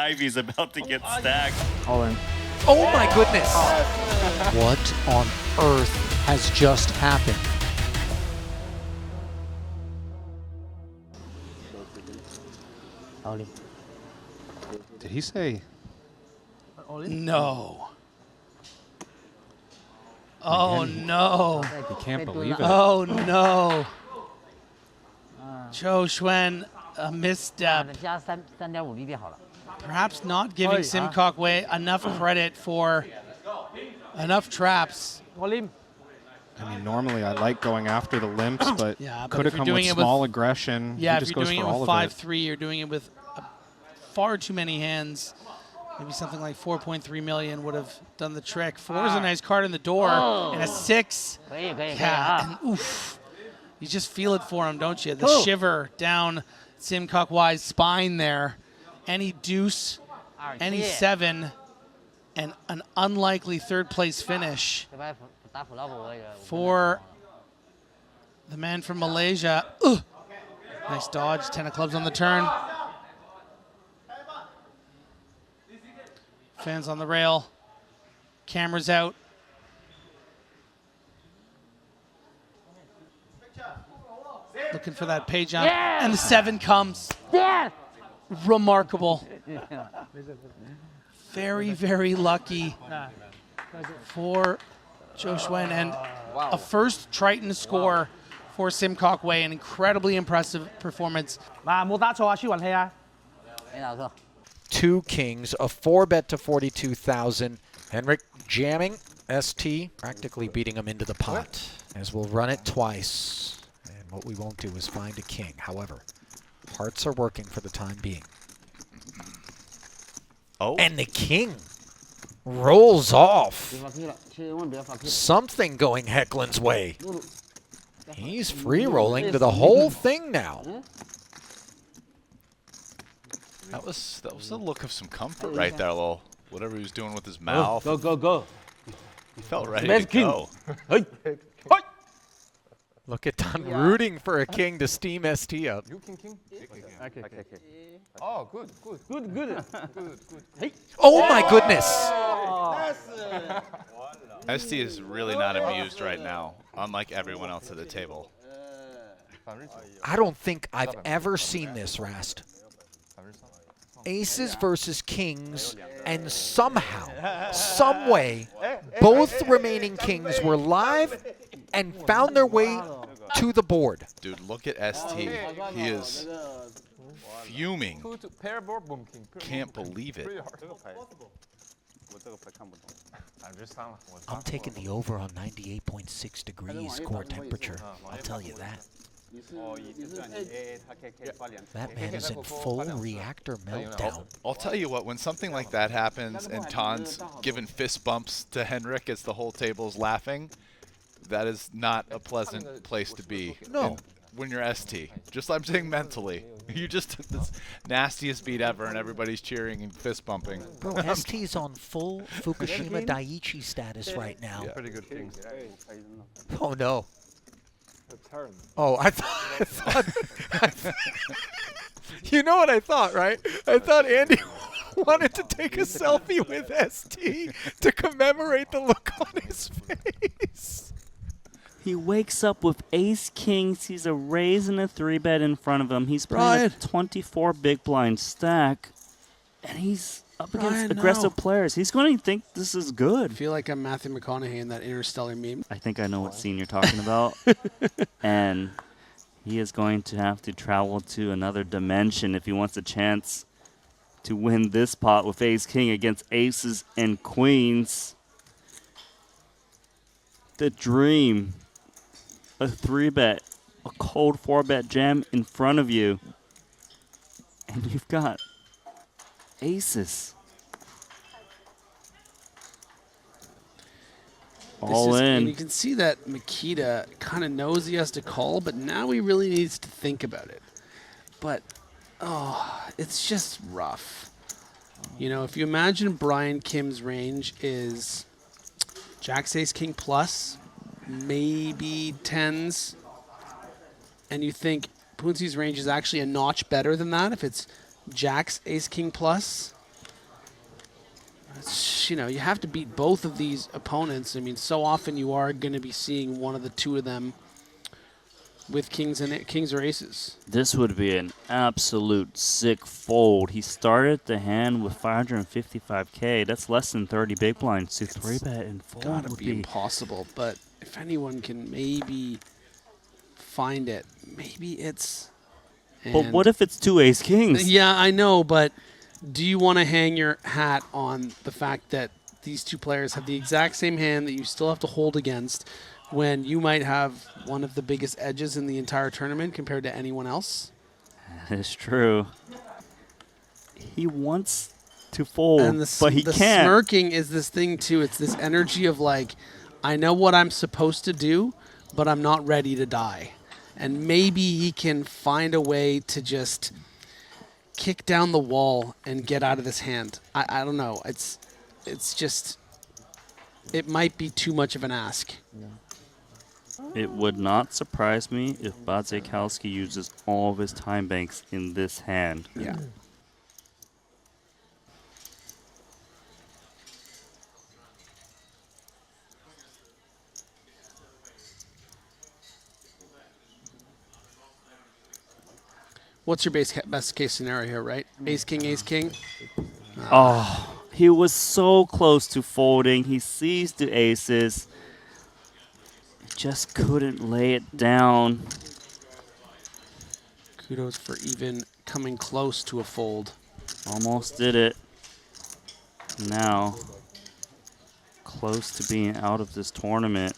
Ivy's about to get stacked. All in. Oh my goodness! What on earth has just happened? All in. Did he say? No. Oh, no. He can't believe it. Oh, no. Zhou Xuan, a misstep. 加3.5 BB 好了。 Perhaps not giving Sim Kok-Wei enough credit for enough traps. I mean, normally I like going after the limps, but Yeah, but could if have you're come with doing it small aggression. Yeah, he if just you're goes doing for it all with of it. 5-3, you're doing it with far too many hands. Maybe something like 4.3 million would have done the trick. 4 is a nice card in the door, and a 6. 可以可以可以 Yeah, 啊！ and oof. You just feel it for him, don't you? The shiver down Sim Kok-Wei's spine there. Any deuce, any 7, and an unlikely third-place finish 这边打普拉普我也 for the man from Malaysia. Ugh. Nice dodge, 10 of clubs on the turn. Fans on the rail. Cameras out. Looking for that pay jump. Yeah! And the 7 comes. Yeah! Remarkable. Very, very lucky for Zhou Xuan. And a first Triton score for Sim Kok-Wei. An incredibly impressive performance. 嗱，冇打錯啊，輸運氣啊！ 沒打錯。 Two kings, a 4-bet to 42,000. Henrik jamming ST, practically beating him into the pot. As we'll run it twice. And what we won't do is find a king. However, hearts are working for the time being. Oh. And the king rolls off. 別發 Q 啦，千萬別發 Q。 Something going Hecklin's way. He's free rolling to the whole thing now. That was the look of some comfort right there, little whatever he was doing with his mouth. Go go go！ He felt ready Best to go. 嘿， Look at Don rooting for a king to steam ST up. Oh good good good good good。 Oh my goodness! ST is really not amused right now, unlike everyone else at the table. I don't think I've ever seen this, Rast. Aces versus kings, and somehow, some way, both remaining kings were live and found their way to the board. Dude, look at ST. He is fuming. Can't believe it. I'm taking the over on 98.6 degrees core temperature. I'll tell you that. That man is in full reactor meltdown. I'll tell you what, when something like that happens and Ton's giving fist bumps to Henrik as the whole table's laughing, that is not a pleasant place to be. No. And when you're ST. Just I'm saying mentally. You just took this nastiest beat ever and everybody's cheering and fist bumping. Bro, ST's on full Fukushima Daiichi status right now. Yeah. Pretty good kings. Oh no. Oh, I thought you know what I thought, right? I thought Andy wanted to take a selfie with ST to commemorate the look on his face. He wakes up with ace king, sees a raise and a 3-bet in front of him. He's playing Brian. a 24 big blind stack, and he's up against Brian, aggressive no. players. He's going to think this is I good. feel like I'm Matthew McConaughey in that Interstellar meme. I think I know what scene you're talking about. And he is going to have to travel to another dimension if he wants a chance to win this pot with ace king against aces and queens. The dream. A 3-bet, a cold 4-bet jam in front of you. And you've got aces. All And in. you can see that Makita kind of knows he has to call, but now he really needs to think about it. But, oh, it's just rough. You know, if you imagine Brian Kim's range is Jacks Ace King plus, maybe 10s, and you think Poonsi's range is actually a notch better than that if it's Jacks Ace King plus, You know, you have to beat both of these opponents. I mean, so often you are going to be seeing one of the two of them with kings or aces. This would be an absolute sick fold. He started the hand with 555K. That's less than 30 big blinds. To 3-bet and fold Gotta would be impossible. But if anyone can maybe find it, maybe it's. But what if it's 2 ace kings? Yeah, I know, but do you want to hang your hat on the fact that these two players have the exact same hand that you still have to hold against when you might have one of the biggest edges in the entire tournament compared to anyone else? That is true. He wants to fold, And the but he can't. smirking is this thing, too. It's this energy of, like, I know what I'm supposed to do, but I'm not ready to die. And maybe he can find a way to just kick down the wall and get out of this hand. I don't know. It's just, it might be too much of an ask. It would not surprise me if Badzikowski uses all of his time banks in this hand. Yeah. What's your best case scenario here, right? Ace, king. Oh, he was so close to folding. He sees the aces. Just couldn't lay it down. Kudos for even coming close to a fold. Almost did it. Now, close to being out of this tournament.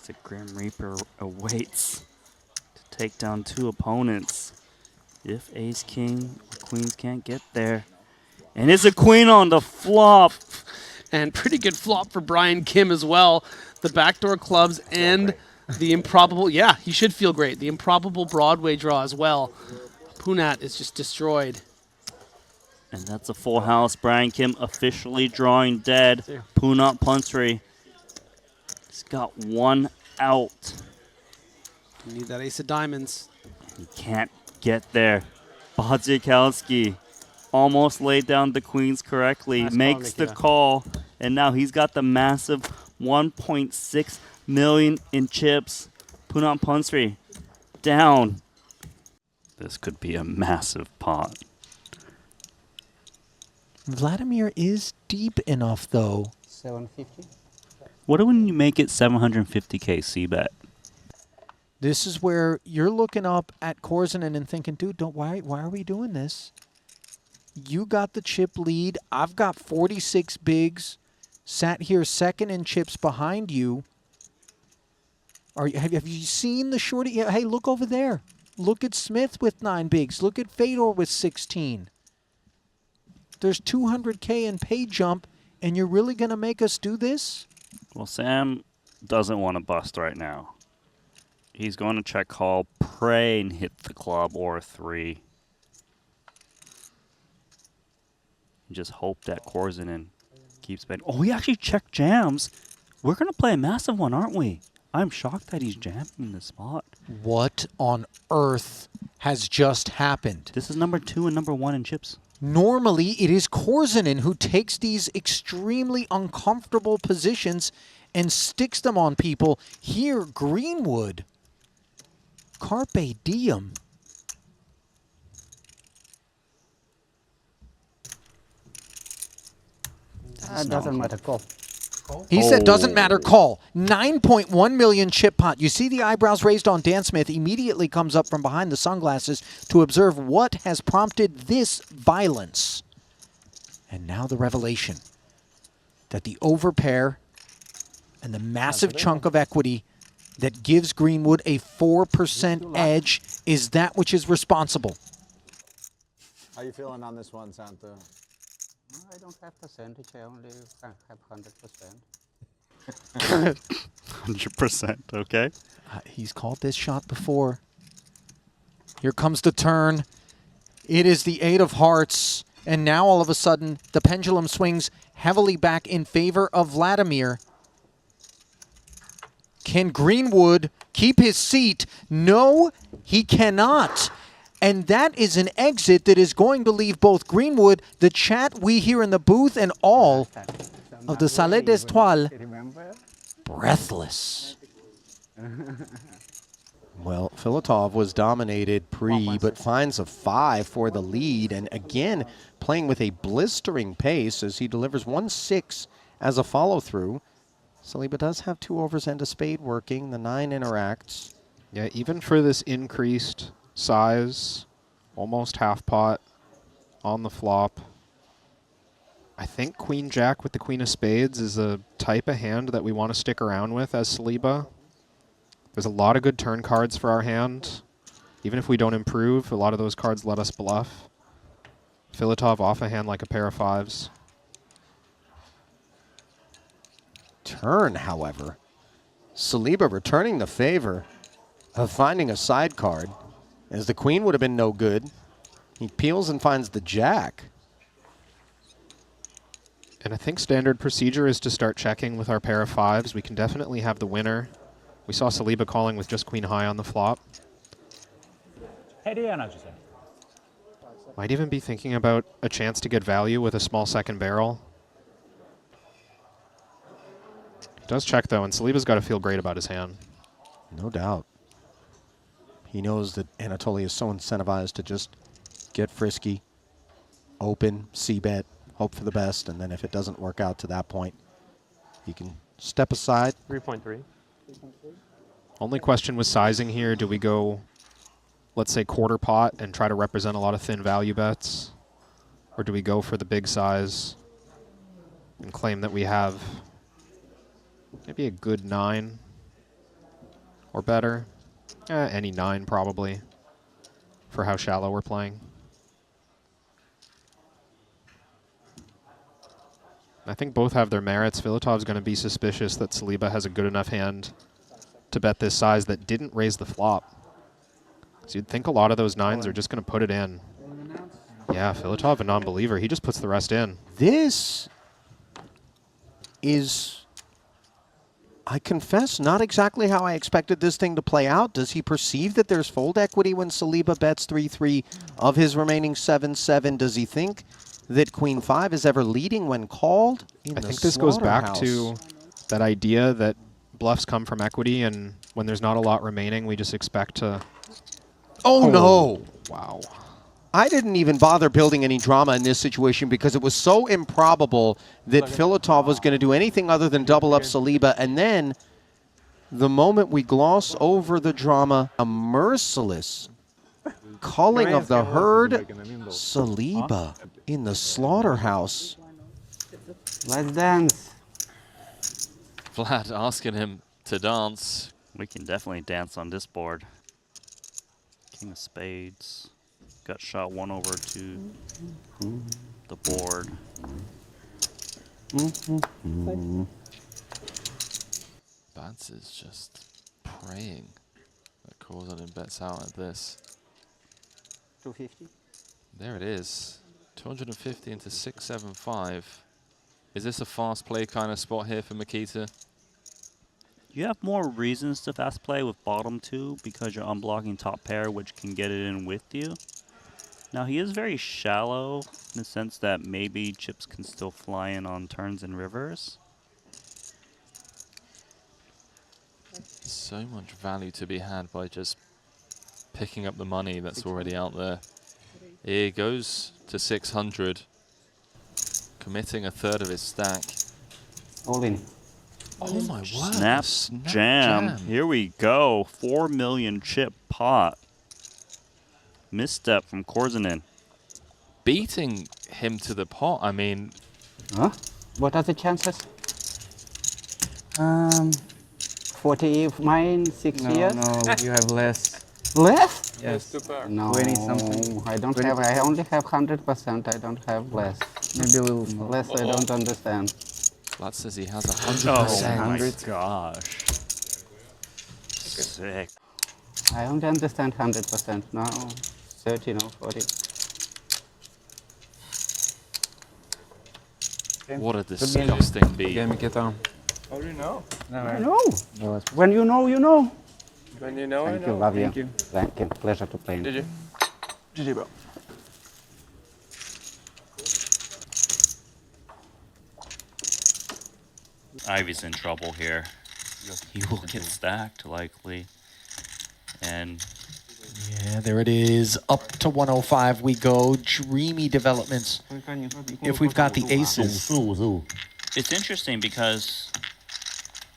The Grim Reaper awaits to take down 2 opponents. If ace, king, or queens can't get there. And it's a queen on the flop. And pretty good flop for Brian Kim as well. The backdoor clubs and the improbable, yeah, he should feel great. The improbable Broadway draw as well. Punat is just destroyed. And that's a full house. Brian Kim officially drawing dead. Punat Punsri. He's got 1 out. You need that ace of diamonds. He can't get there. Badzikowski almost laid down the queens correctly. Makes the call. And now he's got the massive 1.6 million in chips. Punat Punsri down. This could be a massive pot. Vladimir is deep enough, though. 750. What when you make it 750K C-bet? This is where you're looking up at Korzinen and thinking, dude, why are we doing this? You got the chip lead. I've got 46 bigs. Sat here second in chips behind you. Have you seen the shorty? Yeah, hey, look over there. Look at Smith with 9 bigs. Look at Fedor with 16. There's 200K in pay jump, and you're really going to make us do this? Well, Sam doesn't want to bust right now. He's going to check call, pray, and hit the club or a 3. And just hope that Korzinen keeps betting. Oh, he actually checked jams. We're going to play a massive one, aren't we? I'm shocked that he's jamming the spot. What on earth has just happened? This is number 2 and number 1 in chips. Normally, it is Korzinen who takes these extremely uncomfortable positions and sticks them on people. Here, Greenwood. Carpe diem. Doesn't matter. Go. He said, doesn't matter, call. 9.1 million chip pot. You see the eyebrows raised on Dan Smith immediately comes up from behind the sunglasses to observe what has prompted this violence. And now the revelation that the overpair and the massive chunk of equity that gives Greenwood a 4% edge is that which is responsible. How are you feeling on this one, Santo? I don't have percentage. I only have 100%. 100%, okay. He's called this shot before. Here comes the turn. It is the 8 of hearts. And now all of a sudden, the pendulum swings heavily back in favor of Vladimir. Can Greenwood keep his seat? No, he cannot. And that is an exit that is going to leave both Greenwood, the chat we hear in the booth, and all of the Salé des Toiles breathless. Well, Filatov was dominated pre, but finds a 5 for the lead. And again, playing with a blistering pace as he delivers 1-6 as a follow-through. Saliba does have 2 overs and a spade working. The 9 interacts. Yeah, even for this increased size, almost half pot on the flop, I think Queen Jack with the Queen of Spades is a type of hand that we want to stick around with as Saliba. There's a lot of good turn cards for our hand. Even if we don't improve, a lot of those cards let us bluff. Filatov off a hand like a pair of 5s. Turn, however. Saliba returning the favor of finding a side card, as the queen would have been no good. He peels and finds the jack. And I think standard procedure is to start checking with our pair of 5s. We can definitely have the winner. We saw Saliba calling with just queen high on the flop. Might even be thinking about a chance to get value with a small second barrel. He does check though, and Saliba's got to feel great about his hand. No doubt. He knows that Anatoly is so incentivized to just get frisky, open, c-bet, hope for the best, and then if it doesn't work out to that point, he can step aside. 3.3. Only question was sizing here. Do we go, let's say, quarter pot and try to represent a lot of thin value bets? Or do we go for the big size and claim that we have maybe a good 9 or better? Any 9 probably for how shallow we're playing. I think both have their merits. Filatov's going to be suspicious that Saliba has a good enough hand to bet this size that didn't raise the flop. So you'd think a lot of those 9s are just going to put it in. Yeah, Filatov, a non-believer. He just puts the rest in. This is, I confess, not exactly how I expected this thing to play out. Does he perceive that there's fold equity when Saliba bets 3-3 of his remaining 7-7? Does he think that Queen 5 is ever leading when called? I think this goes back to that idea that bluffs come from equity, and when there's not a lot remaining, we just expect to... Oh, no! Wow. I didn't even bother building any drama in this situation because it was so improbable that Filatov was going to do anything other than double up Saliba. And then, the moment we gloss over the drama, a merciless culling of the herd, Saliba in the slaughterhouse. Let's dance. Vlad asking him to dance. We can definitely dance on this board. King of Spades. Got shot 1 over to the board. Bats is just praying that Korzelin bets out at this. 250. There it is. 250 into 675. Is this a fast play kind of spot here for Mikita? You have more reasons to fast play with bottom 2 because you're unblocking top pair, which can get it in with you. Now, he is very shallow in the sense that maybe chips can still fly in on turns and rivers. So much value to be had by just picking up the money that's already out there. He goes to 600, committing a third of his stack. All in. Oh my word. Snap jam. Here we go. 4 million chip pot. Misstep from Korzelin. Beating him to the pot, I mean... Huh? What are the chances? 40 mine, 6 years? No, you have less. Less? Yes. No, 20 something. I don't have, I only have 100%, I don't have less. Maybe a little more. Less I don't understand. Vlad says he has 100%. Oh my gosh. Sick. I only understand 100%, no 30, no 40. What a disgusting beat. Yeah, Mikita. How do you know? No. When you know, you know. When you know, Thank I you, know. love you. Thank you. Thank you, pleasure to play. Did you? GG, bro. Ivy's in trouble here. He will get stacked likely. And Yeah, there it is. Up to 105 we go. Dreamy developments. If we've got the aces. it's interesting because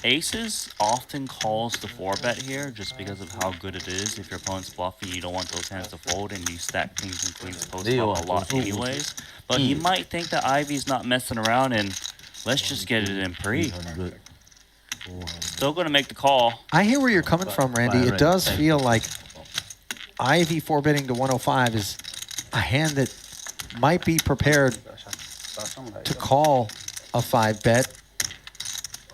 aces often calls the 4-bet here just because of how good it is. If your opponent's bluffing, you don't want those hands to fold, and you stack kings and queens post flop a lot anyways. But he might think that Ivy's not messing around and let's just get it in pre. Still gonna make the call. I hear where you're coming from, Randy. It does feel like Ivy 4-betting to 105 is a hand that might be prepared to call a 5-bet.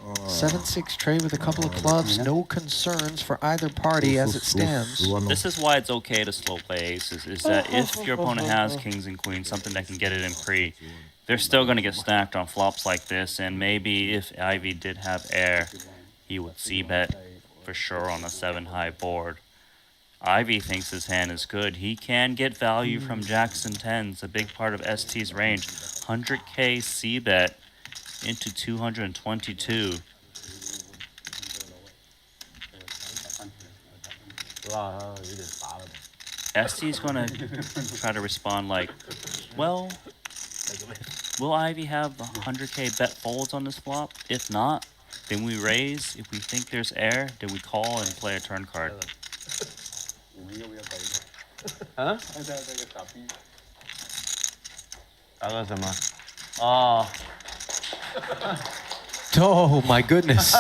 7-6 trade with a couple of clubs. No concerns for either party as it stands. This is why it's okay to slow play aces, is that if your opponent has kings and queens, something that can get it in pre, they're still going to get stacked on flops like this, and maybe if Ivy did have air, he would c-bet for sure on a 7-high board. Ivy thinks his hand is good. He can get value from Jackson 10s, a big part of ST's range. 100k c-bet into 222. ST's gonna try to respond like, well, will Ivy have 100k bet folds on this flop? If not, then we raise. If we think there's air, then we call and play a turn card. Huh? 打个什么？哦。 Oh my goodness.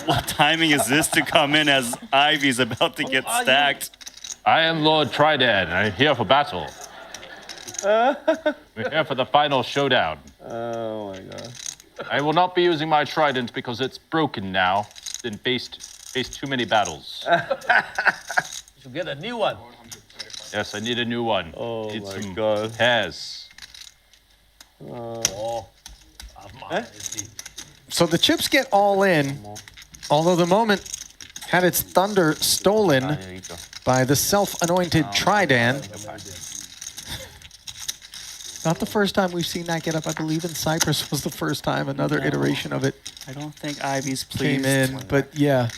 What timing is this to come in as Ivy's about to get stacked? I am Lord Trident. I'm here for battle. We're here for the final showdown. Oh my god. I will not be using my trident because it's broken now. It's been faced too many battles. You should get a new one. Yes, I need a new one. Oh need my some god. pairs. So the chips get all in, although the moment had its thunder stolen by the self-anointed Trident. Not the first time we've seen that get up. I believe in Cyprus was the first time another iteration of it I don't think Ivy's pleased. came in, but yeah.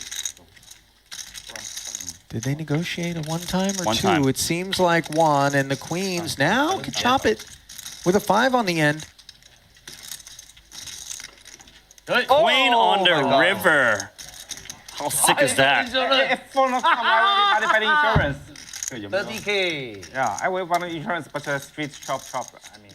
Did they negotiate a one time or One two? time. It seems like one, and the queens now can chop it with a 5 on the end. Queen on the river. How sick is that? insurance. 30k. Yeah, I will want insurance, but street chop. I mean.